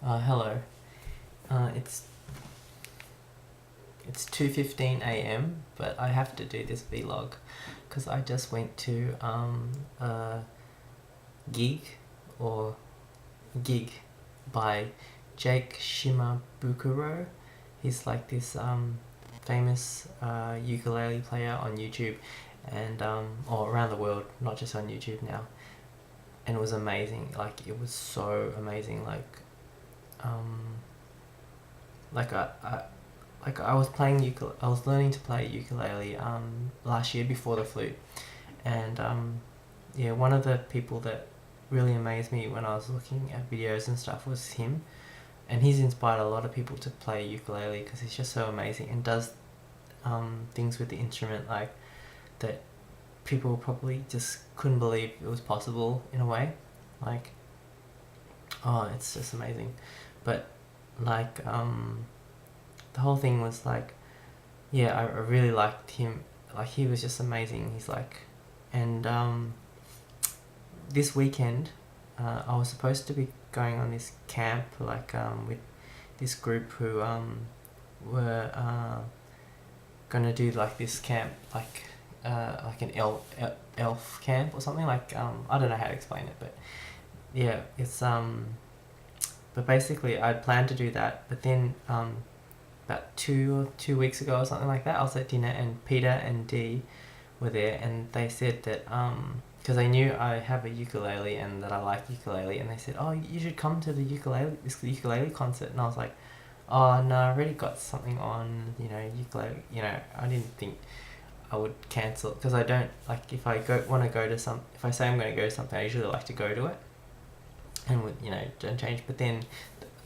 Hello. It's 2:15 a.m. but I have to do this vlog because I just went to a gig or gig by Jake Shimabukuro. He's like this famous ukulele player on YouTube and or around the world, not just on YouTube now. And it was amazing. Like it was so amazing. Um, like I was playing I was learning to play ukulele last year before the flute, and yeah, one of the people that really amazed me when I was looking at videos and stuff was him, and he's inspired a lot of people to play ukulele because he's just so amazing and does things with the instrument like that people probably just couldn't believe it was possible in a way, like oh, it's just amazing, but like the whole thing was like, yeah, I really liked him. Like he was just amazing. He's like, and this weekend, I was supposed to be going on this camp like with this group who were gonna do like this camp like an elf camp or something like I don't know how to explain it, but yeah, it's but basically I planned to do that, but then about 2 weeks ago or something like that, I was at dinner and Peter and Dee were there, and they said that because they knew I have a ukulele and that I like ukulele, and they said, oh, you should come to this ukulele concert, and I was like, oh no, I already got something on, ukulele, I didn't think I would cancel, because I don't like, if I want to go to if I say I'm going to go to something, I usually like to go to it and don't change. But then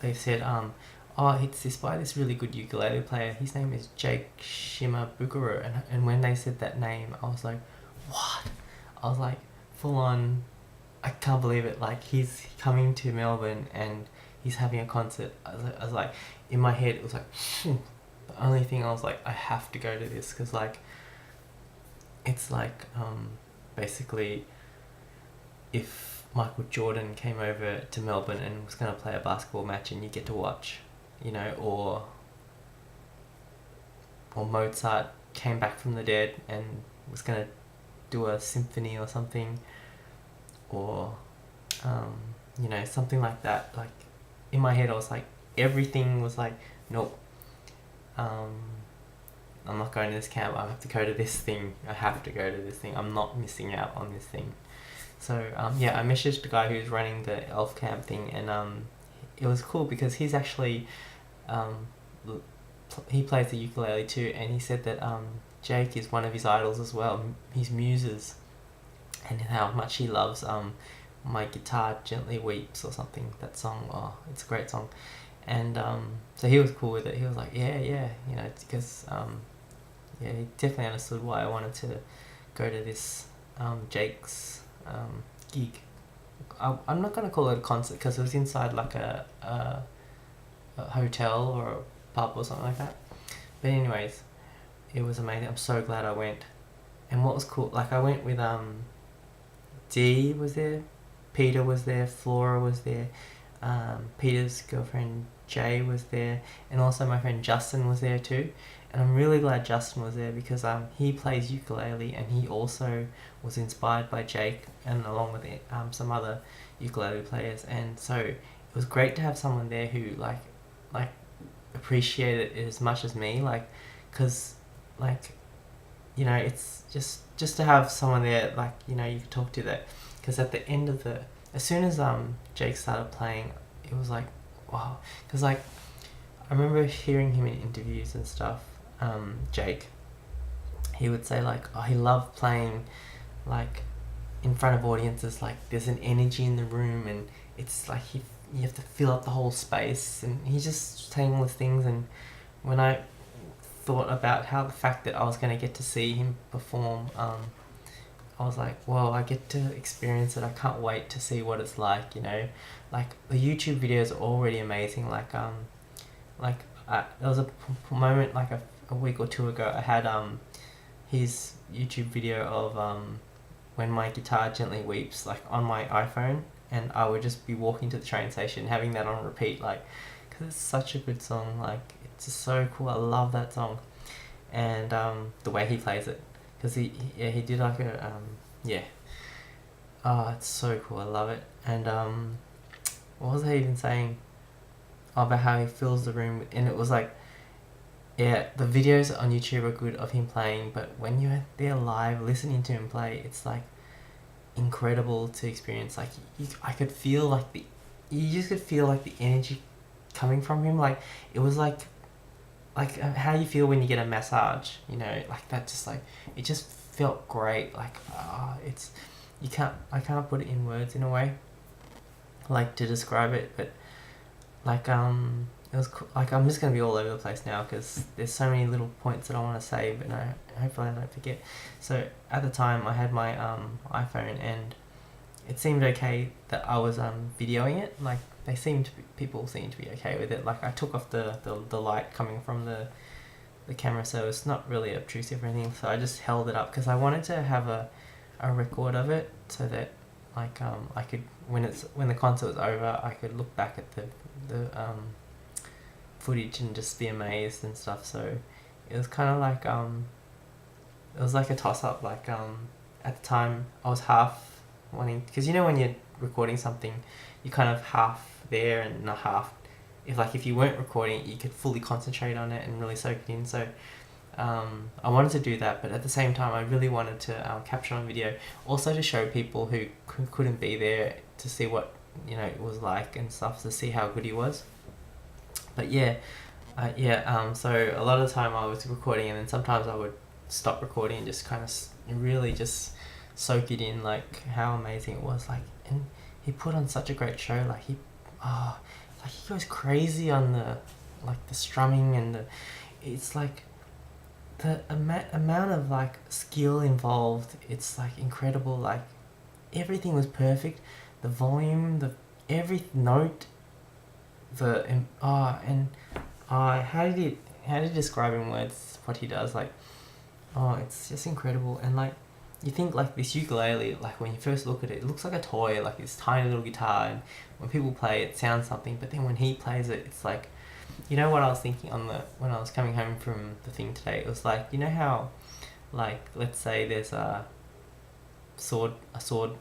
they said oh, it's this by this really good ukulele player. His name is Jake Shimabukuro, and when they said that name, I was like, what? I was like, full on, I can't believe it. Like he's coming to Melbourne and he's having a concert. I was like, in my head, it was like, the only thing I was like, I have to go to this because like, it's like basically, if Michael Jordan came over to Melbourne and was gonna play a basketball match and you get to watch. Or Mozart came back from the dead and was gonna do a symphony or something, or something like that. Like in my head, I was like, everything was like, nope. I'm not going to this camp. I have to go to this thing. I have to go to this thing. I'm not missing out on this thing. So yeah, I messaged the guy who's running the elf camp thing, and it was cool because he's actually he plays the ukulele too, and he said that Jake is one of his idols as well, his muses, and how much he loves My Guitar Gently Weeps or something, that song. Oh, it's a great song. And so he was cool with it. He was like, yeah, it's because yeah, he definitely understood why I wanted to go to this Jake's gig. I'm not going to call it a concert because it was inside like a hotel or a pub or something like that. But anyways, it was amazing. I'm so glad I went. And what was cool, like I went with Dee was there, Peter was there, Flora was there, Peter's girlfriend Jay was there, and also my friend Justin was there too. And I'm really glad Justin was there because he plays ukulele and he also was inspired by Jake, and along with it, some other ukulele players. And so it was great to have someone there who like appreciated it as much as me, like, because like it's just to have someone there like you could talk to, that because at the end of as soon as Jake started playing, it was like wow, because like I remember hearing him in interviews and stuff. Jake, he would say like, oh, he loved playing like in front of audiences, like there's an energy in the room and it's like you have to fill up the whole space, and he's just saying all these things. And when I thought about how the fact that I was going to get to see him perform, I was like, well, I get to experience it. I can't wait to see what it's like, like the YouTube videos are already amazing. Like there was a moment like a week or two ago, I had his YouTube video of When My Guitar Gently Weeps like on my iPhone, and I would just be walking to the train station having that on repeat, like, because it's such a good song. Like, it's just so cool. I love that song. And the way he plays it, because he did like a yeah. Oh, it's so cool. I love it. And what was I even saying? Oh, about how he fills the room, and it was like, yeah, the videos on YouTube are good of him playing, but when you're there live listening to him play, it's like incredible to experience. Like, I could feel like you just could feel like the energy coming from him. Like, it was like how you feel when you get a massage, you know, like that. Just like, it just felt great. Like, it's, I can't put it in words in a way, like, to describe it, but like it was like, I'm just gonna be all over the place now because there's so many little points that I want to say, but no, hopefully I don't forget. So at the time I had my iPhone, and it seemed okay that I was videoing it. Like, people seemed to be okay with it. Like, I took off the light coming from the camera, so it's not really obtrusive or anything. So I just held it up because I wanted to have a record of it, so that like I could, when the concert was over, I could look back at the footage and just be amazed and stuff. So it was kind of like it was like a toss up. Like, at the time I was half wanting, because you know when you're recording something, you kind of half there and not half. If you weren't recording it, you could fully concentrate on it and really soak it in. So I wanted to do that, but at the same time I really wanted to capture on video, also to show people who couldn't be there, to see what, you know, it was like and stuff, to see how good he was. But so a lot of the time I was recording, and then sometimes I would stop recording and just kind of really just soak it in, like how amazing it was. Like, and he put on such a great show. Like, he goes crazy on the strumming, and it's like the amount of like skill involved. It's like incredible. Like, everything was perfect. The volume, every note, how did you describe in words what he does? Like, it's just incredible. And like, you think like this ukulele, like when you first look at it, it looks like a toy, like this tiny little guitar, and when people play it, it sounds something, but then when he plays it, it's like, you know what I was thinking when I was coming home from the thing today, it was like, you know how, like, let's say there's a sword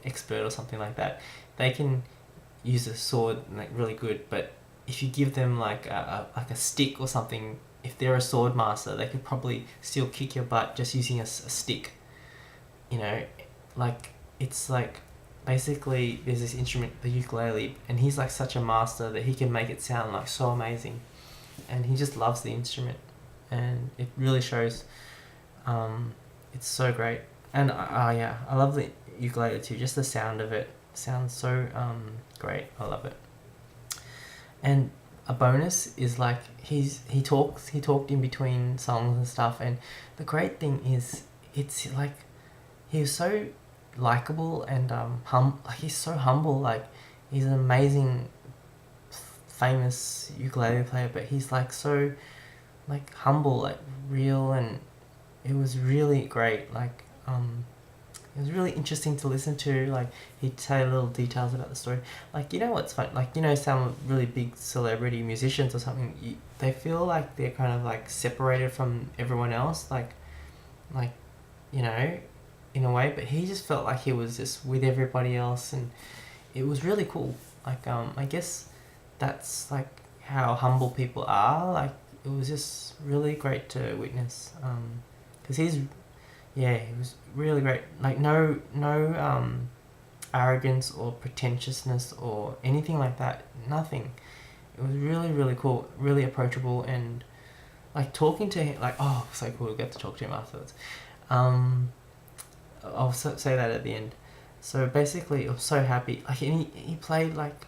expert or something like that, they can use a sword like really good, but if you give them like a stick or something, if they're a sword master, they could probably still kick your butt just using a stick. You know, like, it's like, basically there's this instrument, the ukulele, and he's like such a master that he can make it sound like so amazing, and he just loves the instrument, and it really shows. It's so great. And I love the ukulele too. Just the sound of it sounds so great. I love it. And a bonus is like, he talked in between songs and stuff, and the great thing is, it's like, he was so likable and like, he's so humble. Like, he's an amazing famous ukulele player, but he's like so like humble, like real, and it was really great. Like, it was really interesting to listen to. Like, he'd say little details about the story. Like, you know what's fun? Like, you know, some really big celebrity musicians or something, they feel like they're kind of like separated from everyone else. Like, you know, in a way. But he just felt like he was just with everybody else, and it was really cool. Like, I guess that's like how humble people are. Like, it was just really great to witness. Because he was really great. Like, no arrogance or pretentiousness or anything like that. Nothing. It was really, really cool, really approachable, and like, talking to him, like, oh, so cool to get to talk to him afterwards. I'll say that at the end. So basically, I was so happy. Like, and he played like,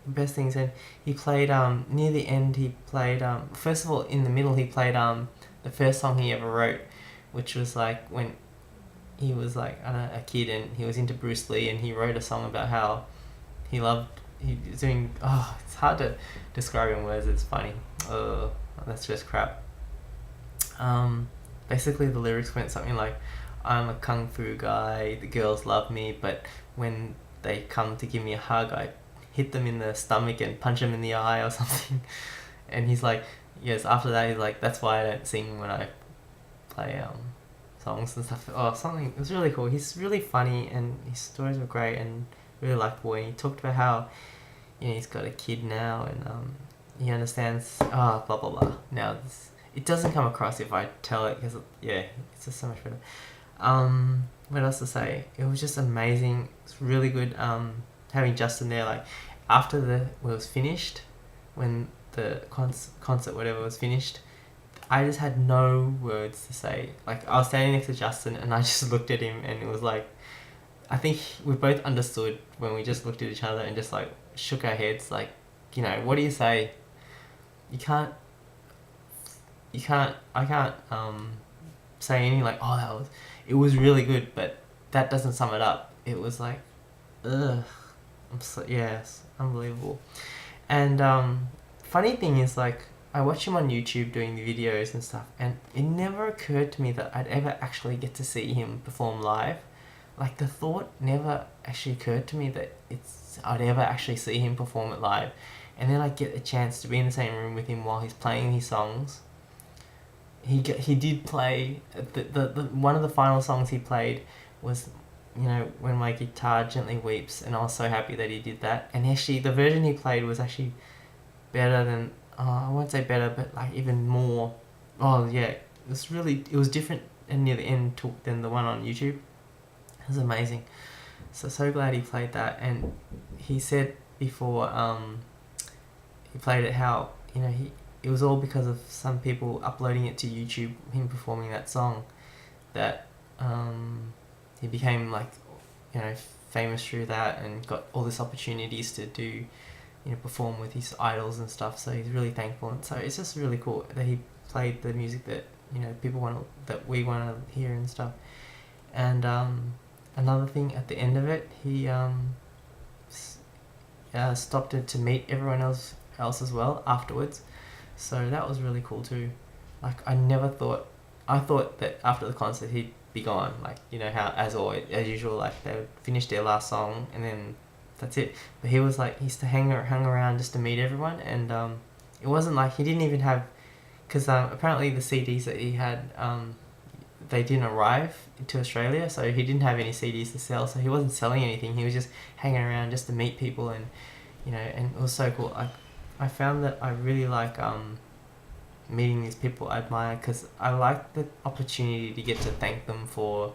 best things. And he played near the end. He played first of all, in the middle, he played the first song he ever wrote, which was like when he was like, I don't know, a kid, and he was into Bruce Lee, and he wrote a song about how he was doing. Oh, it's hard to describe in words. It's funny. That's just crap. Basically the lyrics went something like, I'm a kung fu guy, the girls love me, but when they come to give me a hug, I hit them in the stomach and punch them in the eye or something. And he's like, yes, after that he's like, that's why I don't sing when I play songs and stuff. Oh, something, it was really cool. He's really funny and his stories were great and really likable. And he talked about how, you know, he's got a kid now and he understands, blah blah blah. Now it doesn't come across if I tell it, because yeah, it's just so much better. What else to say? It was just amazing. It's really good having Justin there. Like after it was finished, when the concert whatever was finished, I just had no words to say. Like I was standing next to Justin and I just looked at him and it was like, I think we both understood when we just looked at each other and just like shook our heads. Like, you know, what do you say? I can't say anything like, oh, it was really good, but that doesn't sum it up. It was like, ugh, yes, unbelievable. And funny thing is, like, I watch him on YouTube doing the videos and stuff, and it never occurred to me that I'd ever actually get to see him perform live. Like, the thought never actually occurred to me that I'd ever actually see him perform it live. And then I get a chance to be in the same room with him while he's playing his songs. He did play the one of the final songs he played was, you know, When My Guitar Gently Weeps, and I was so happy that he did that. And actually the version he played was actually better than, I won't say better, but like even more, oh yeah, it was different and near the end than the one on YouTube. It was amazing. So glad he played that. And he said before he played it how, you know, it was all because of some people uploading it to YouTube, him performing that song, that he became, like, you know, famous through that and got all these opportunities to do, you know, perform with his idols and stuff. So he's really thankful. And so it's just really cool that he played the music that, you know, that we want to hear and stuff. And another thing, at the end of it, he stopped it to meet everyone else as well afterwards. So that was really cool too. Like, I thought that after the concert he'd be gone, like, you know, how as usual, like they would finish their last song and then that's it. But he was like, he used to hang around just to meet everyone. And it wasn't like he didn't even have, because apparently the CDs that he had, they didn't arrive to Australia, so he didn't have any CDs to sell, so he wasn't selling anything. He was just hanging around just to meet people. And, you know, and it was so cool. I found that I really like meeting these people I admire, because I like the opportunity to get to thank them for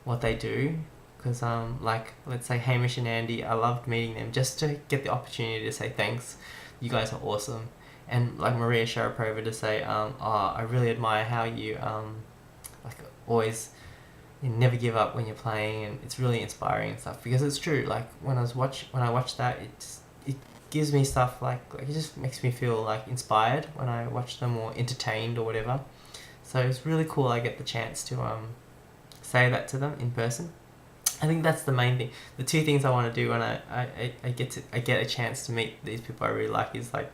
what they do. Because like, let's say Hamish and Andy, I loved meeting them just to get the opportunity to say thanks, you guys are awesome. And like Maria Sharapova, to say I really admire how you like always, you never give up when you're playing, and it's really inspiring and stuff. Because it's true, like when I watch that, it gives me stuff like it just makes me feel like inspired when I watch them, or entertained or whatever. So it's really cool I get the chance to say that to them in person. I think that's the main thing. The two things I want to do when I get a chance to meet these people I really like is like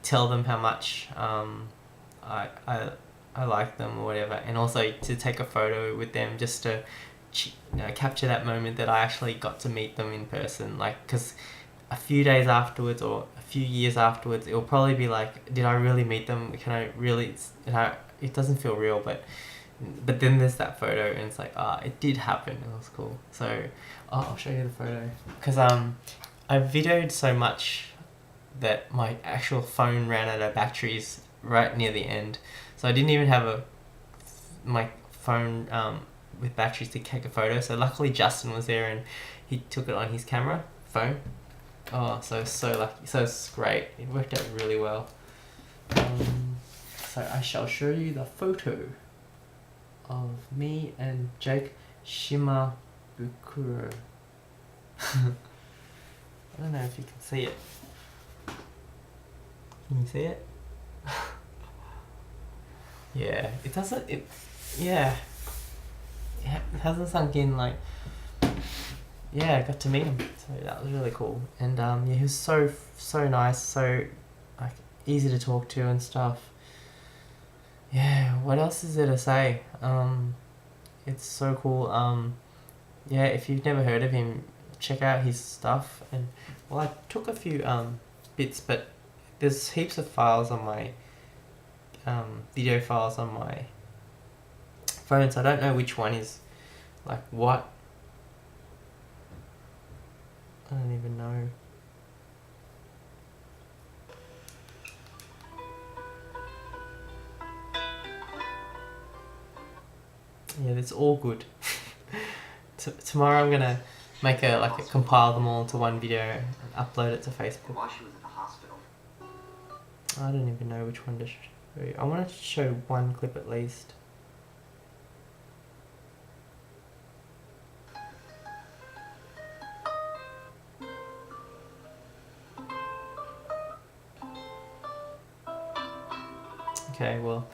tell them how much I like them or whatever, and also to take a photo with them just to capture that moment that I actually got to meet them in person. Like, because a few days afterwards or a few years afterwards, it'll probably be like, did I really meet them? Can I really? It doesn't feel real, but then there's that photo and it's like, it did happen. It was cool. So I'll show you the photo, because I videoed so much that my actual phone ran out of batteries right near the end. So I didn't even have my phone with batteries to take a photo. So luckily Justin was there and he took it on his phone. Oh, so lucky. So it's great. It worked out really well. So I shall show you the photo of me and Jake Shimabukuro. I don't know if you can see it. Can you see it? Yeah, it doesn't. It hasn't sunk in. Like, yeah, I got to meet him, so that was really cool. And yeah, he was so nice, so like easy to talk to and stuff. Yeah, what else is there to say? It's so cool. Yeah, if you've never heard of him, check out his stuff. And well, I took a few bits, but there's heaps of files on my video files on my phone, so I don't know which one is like what. I don't even know. Yeah, it's all good. Tomorrow I'm gonna make compile them all into one video and upload it to Facebook. While she was at the hospital. I don't even know which one to show you. I want to show one clip at least. Okay, well,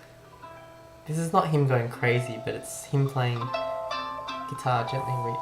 this is not him going crazy, but it's him playing guitar gently weeps.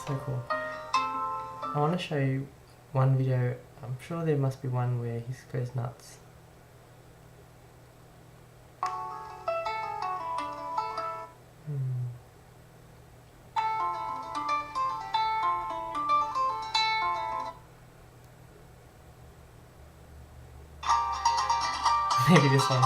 So cool. I want to show you one video. I'm sure there must be one where he goes nuts. Maybe this one.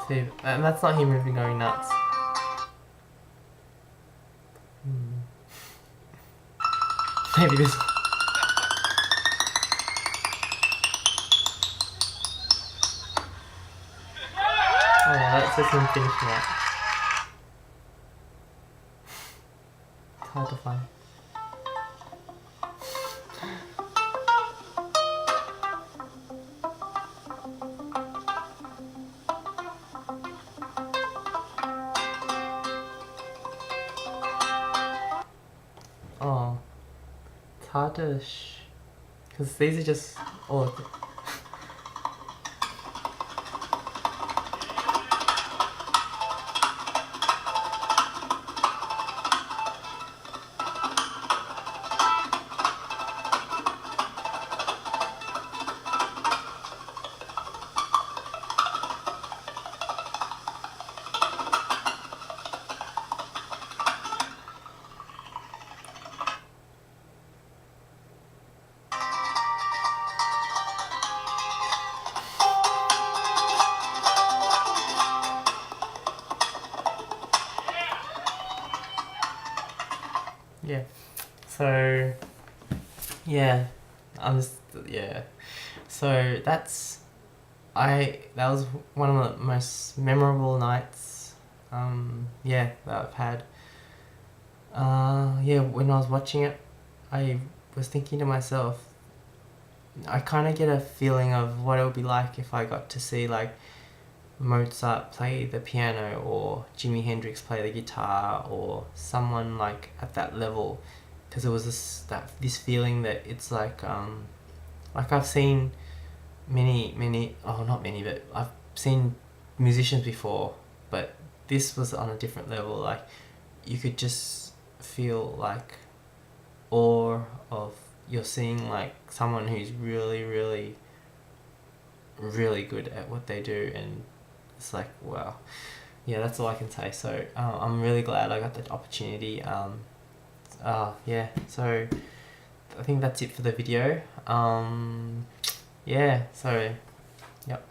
See, and that's not him even going nuts. Maybe this one. Oh, that's just him finishing that. It's hard to find. Oh, it's hard to because these are just all of yeah. So yeah, so that was one of the most memorable nights that I've had. When I was watching it, I was thinking to myself, I kind of get a feeling of what it would be like if I got to see like Mozart play the piano or Jimi Hendrix play the guitar or someone like at that level, because it was this feeling that it's like I've seen not many, but I've seen musicians before, but this was on a different level. Like you could just feel like awe of you're seeing like someone who's really really really good at what they do, and it's like wow. Yeah, that's all I can say. So I'm really glad I got that opportunity. So I think that's it for the video. So yep.